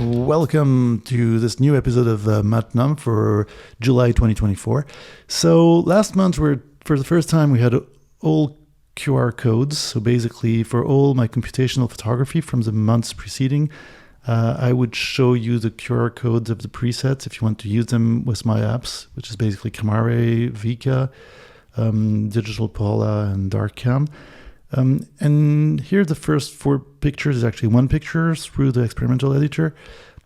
Welcome to this new episode of Matnum for July 2024. So last month, for the first time, we had all QR codes. So basically, for all my computational photography from the months preceding, I would show you the QR codes of the presets if you want to use them with my apps, which is basically Camare, Vica, Digital Paula, and Darkcam. And here the first 4 pictures is actually one picture through the experimental editor.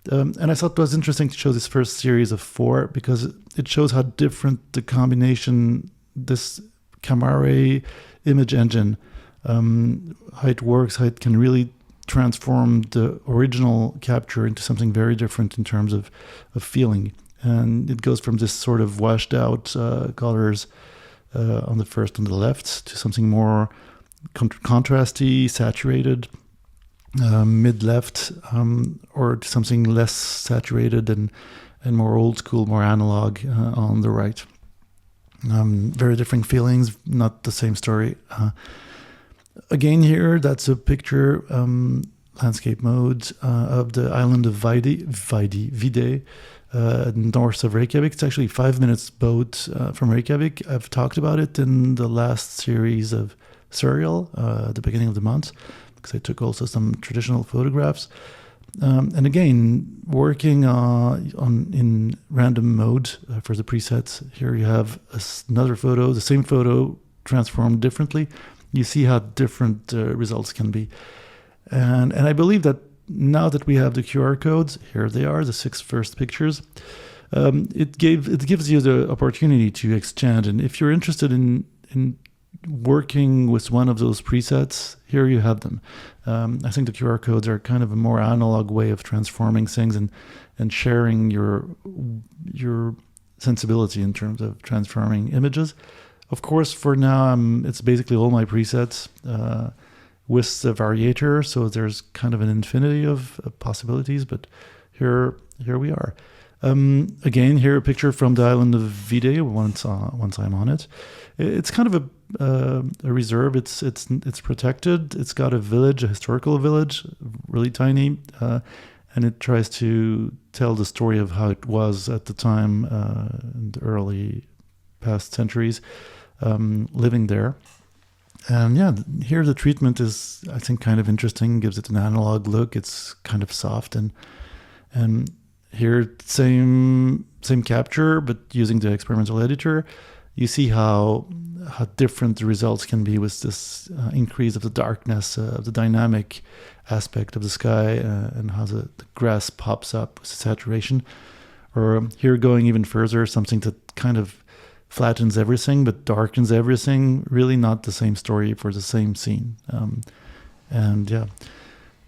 And I thought it was interesting to show this first series of 4 because it shows how different the combination, this Camare image engine, how it works, how it can really transform the original capture into something very different in terms of feeling. And it goes from this sort of washed out colors on the left to something more contrasty, saturated, mid-left, or to something less saturated and more old school, more analog on the right. Very different feelings, not the same story. Again here, that's a picture, landscape mode, of the island of Vide, north of Reykjavik. It's actually 5 minutes boat from Reykjavik. I've talked about it in the last series of Serial at the beginning of the month, because I took also some traditional photographs. And again, working in random mode for the presets. Here you have another photo, the same photo transformed differently. You see how different results can be. And I believe that now that we have the QR codes, here they are, the 6 first pictures, it gives you the opportunity to exchange. And if you're interested in working with one of those presets, here you have them. I think the QR codes are kind of a more analog way of transforming things and sharing your sensibility in terms of transforming images. Of course, for now, it's basically all my presets with the variator, so there's kind of an infinity of possibilities, but here we are. Again, here a picture from the island of Vide once I'm on it. It's kind of a reserve. It's protected. It's got a village, a historical village, really tiny, and it tries to tell the story of how it was at the time in the early past centuries, living there. And yeah, here the treatment is, I think, kind of interesting. Gives it an analog look. It's kind of soft and here same capture, but using the experimental editor. You see how different the results can be with this increase of the darkness, of the dynamic aspect of the sky, and how the grass pops up with the saturation. Or here going even further, something that kind of flattens everything but darkens everything. Really not the same story for the same scene. And yeah.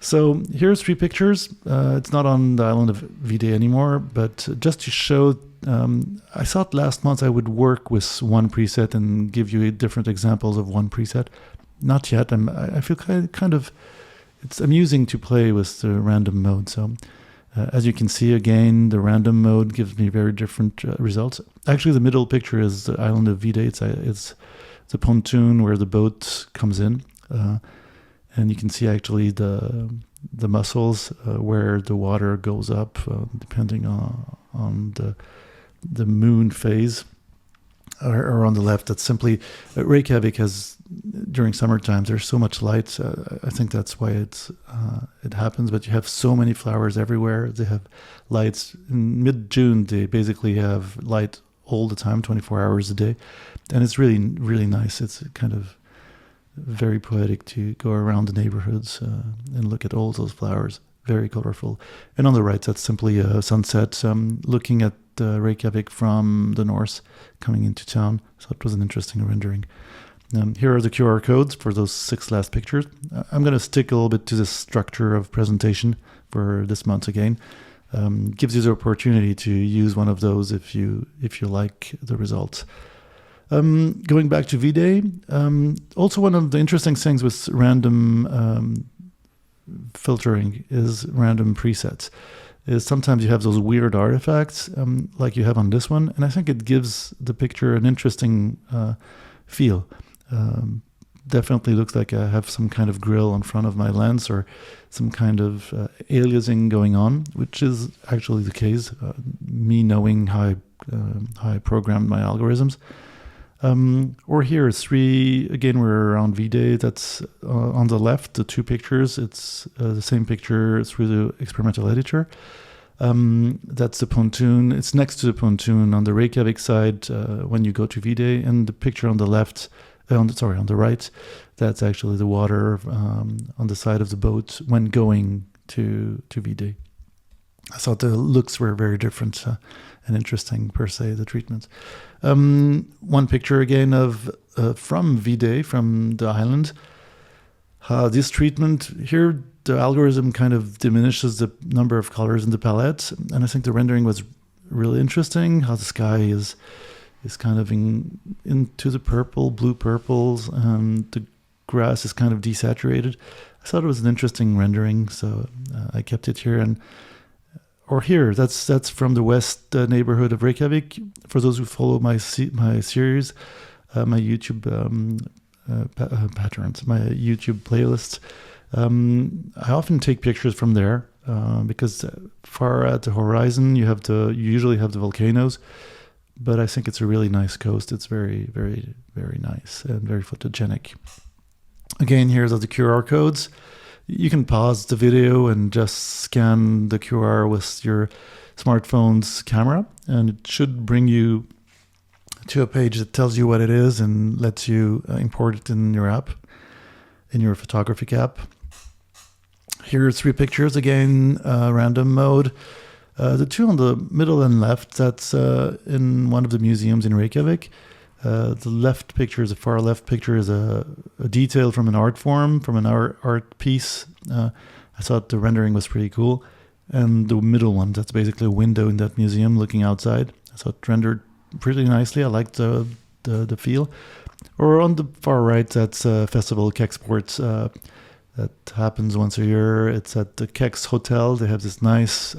So here's 3 pictures. It's not on the island of Vide anymore, but just to show, I thought last month I would work with one preset and give you different examples of one preset. Not yet. I feel kind of, it's amusing to play with the random mode. So as you can see, again, the random mode gives me very different results. Actually, the middle picture is the island of Vide. It's the pontoon where the boat comes in. And you can see actually the muscles where the water goes up depending on the moon phase. Or on the left, that's simply Reykjavik has, during summer times, there's so much light. I think that's why it happens. But you have so many flowers everywhere. They have lights. In mid-June, they basically have light all the time, 24 hours a day. And it's really, really nice. It's kind of very poetic to go around the neighborhoods and look at all those flowers. Very colorful. And on the right, that's simply a sunset looking at Reykjavik from the north coming into town. So it was an interesting rendering. Here are the QR codes for those 6 last pictures. I'm going to stick a little bit to this structure of presentation for this month again. Gives you the opportunity to use one of those if you like the results. Going back to V-Day, also one of the interesting things with random filtering is random presets. Is sometimes you have those weird artifacts like you have on this one, and I think it gives the picture an interesting feel. definitely looks like I have some kind of grill in front of my lens or some kind of aliasing going on, which is actually the case, me knowing how I programmed my algorithms. Or here, again, we're around V-Day. That's on the left, the two pictures. It's the same picture through the experimental editor. That's the pontoon. It's next to the pontoon on the Reykjavik side when you go to V-Day. And the picture on the left, on the right, that's actually the water on the side of the boat when going to V-Day. I thought the looks were very different and interesting per se, the treatment. One picture again of from V-Day, from the island. This treatment here, the algorithm kind of diminishes the number of colors in the palette, and I think the rendering was really interesting. How the sky is kind of into the blue purples, and the grass is kind of desaturated. I thought it was an interesting rendering, so I kept it here. Or here, that's from the west neighborhood of Reykjavik. For those who follow my series, my YouTube patterns, my YouTube playlists, I often take pictures from there because far at the horizon you usually have the volcanoes, but I think it's a really nice coast. It's very, very, very nice and very photogenic. Again, here's the QR codes. You can pause the video and just scan the QR with your smartphone's camera, and it should bring you to a page that tells you what it is and lets you import it in your app, in your photographic app. Here are three pictures, again, random mode. The two on the middle and left, that's in one of the museums in Reykjavik. The far left picture is a detail from an art form, from an art piece. I thought the rendering was pretty cool. And the middle one, that's basically a window in that museum looking outside. I thought it rendered pretty nicely. I liked the feel. Or on the far right, that's a festival, Kexports, that happens once a year. It's at the Kex Hotel. They have this nice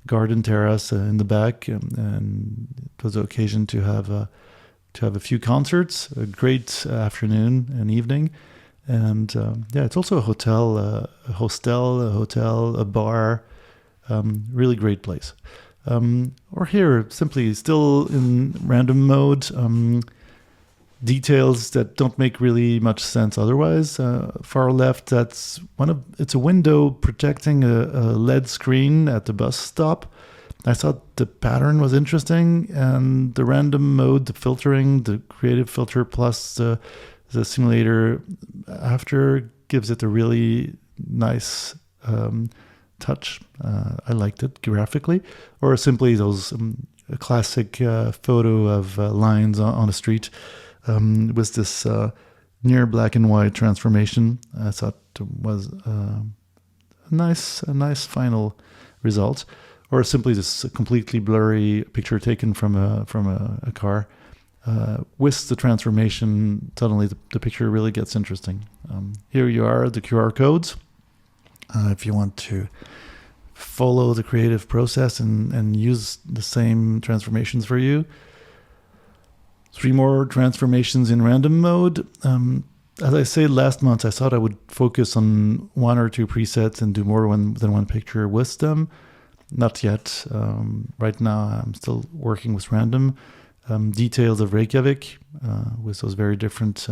garden terrace in the back, and it was the occasion to have a few concerts, a great afternoon and evening. And it's also a hotel, a hostel, a bar, really great place. Or here, simply still in random mode, details that don't make really much sense otherwise. Far left, it's a window protecting a LED screen at the bus stop. I thought the pattern was interesting, and the random mode, the filtering, the creative filter plus the simulator after gives it a really nice touch. I liked it graphically. Or simply those a classic photo of lines on a street with this near black and white transformation. I thought was a nice final result. Or simply this completely blurry picture taken from a car. With the transformation, suddenly the picture really gets interesting. Here you are, the QR codes. If you want to follow the creative process and use the same transformations for you. 3 more transformations in random mode. As I said last month, I thought I would focus on 1 or 2 presets and do more than one picture with them. Not yet. Right now, I'm still working with random details of Reykjavik with those very different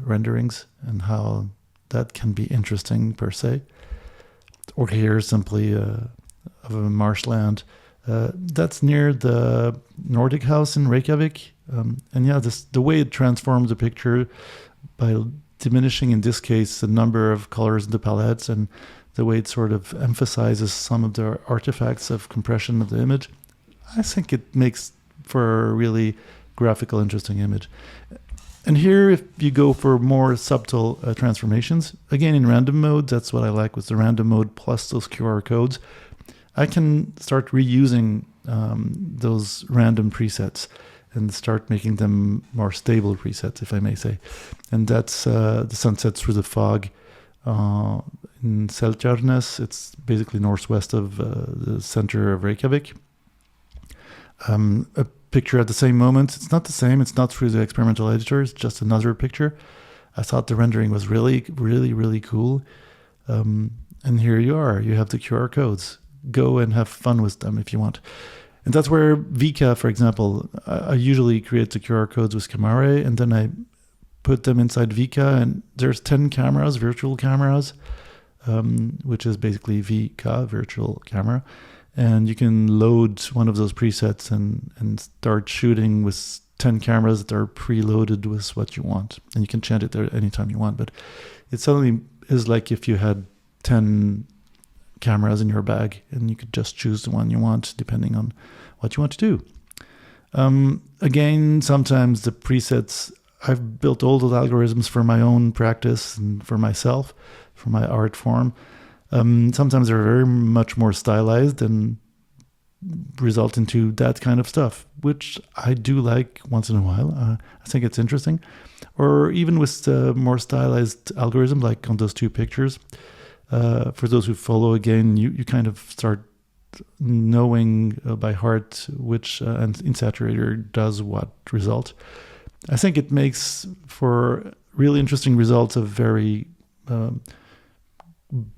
renderings and how that can be interesting per se. Or here, simply of a marshland. That's near the Nordic house in Reykjavik. The way it transforms the picture by diminishing, in this case, the number of colors in the palettes and the way it sort of emphasizes some of the artifacts of compression of the image, I think it makes for a really graphical, interesting image. And here, if you go for more subtle transformations, again in random mode, that's what I like with the random mode plus those QR codes, I can start reusing those random presets and start making them more stable presets, if I may say. And that's the sunset through the fog in Seltjarnes. It's basically northwest of the center of Reykjavik. A picture at the same moment. It's not the same. It's not through the experimental editor. It's just another picture. I thought the rendering was really, really, really cool. And here you are. You have the QR codes. Go and have fun with them if you want. And that's where Vica, for example, I usually create the QR codes with Camare, and then I put them inside Vica, and there's 10 cameras, virtual cameras, which is basically Vica, virtual camera. And you can load one of those presets and start shooting with 10 cameras that are preloaded with what you want. And you can change it there anytime you want. But it suddenly is like if you had 10 cameras in your bag and you could just choose the one you want depending on what you want to do. Again, sometimes the presets, I've built all those algorithms for my own practice and for myself, for my art form. Sometimes they're very much more stylized and result into that kind of stuff, which I do like once in a while. I think it's interesting. Or even with the more stylized algorithm, like on those two pictures, for those who follow, again, you kind of start knowing by heart which insaturator does what result. I think it makes for really interesting results of very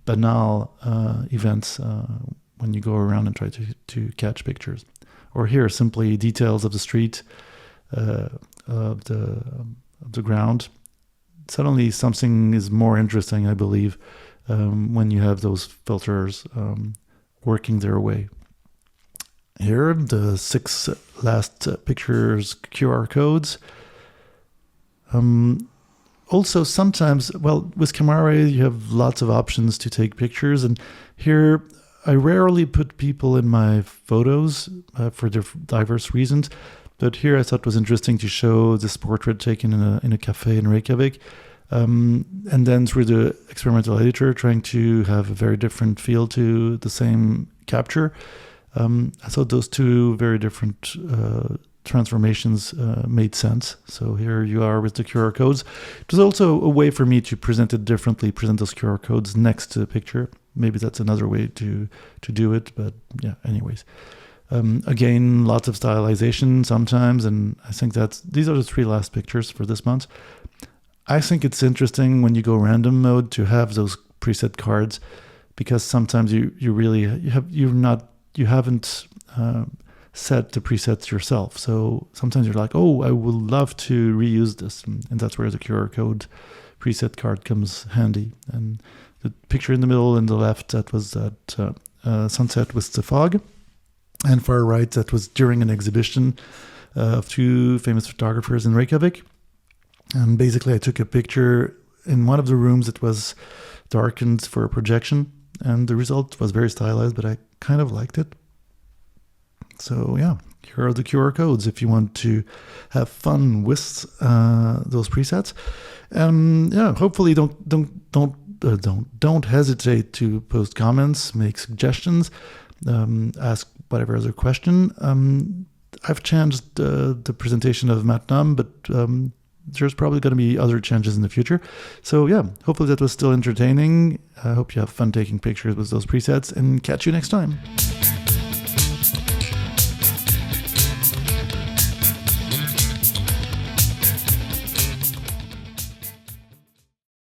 banal events when you go around and try to catch pictures. Or here, simply details of the street, of the ground. Suddenly something is more interesting, I believe, when you have those filters working their way. Here, the 6 last pictures QR codes. Also, sometimes, well, with Camare, you have lots of options to take pictures. And here, I rarely put people in my photos for diverse reasons. But here I thought it was interesting to show this portrait taken in a cafe in Reykjavik. And then through the experimental editor, trying to have a very different feel to the same capture. I thought those two very different transformations made sense. So here you are with the QR codes. It was also a way for me to present it differently, present those QR codes next to the picture. Maybe that's another way to do it, but yeah, anyways. Again, lots of stylization sometimes, and I think these are the 3 last pictures for this month. I think it's interesting when you go random mode to have those preset cards, because sometimes you haven't set the presets yourself. So sometimes you're like, oh, I would love to reuse this, and that's where the QR code preset card comes handy. And the picture in the middle and the left, that was that sunset with the fog, and far right, that was during an exhibition of 2 famous photographers in Reykjavik. And basically I took a picture in one of the rooms that was darkened for a projection, and the result was very stylized, but I kind of liked it. So yeah, here are the QR codes if you want to have fun with those presets. Yeah, hopefully don't hesitate to post comments, make suggestions, ask whatever other question. I've changed the presentation of Matnam, but there's probably going to be other changes in the future. So yeah, hopefully that was still entertaining. I hope you have fun taking pictures with those presets, and catch you next time.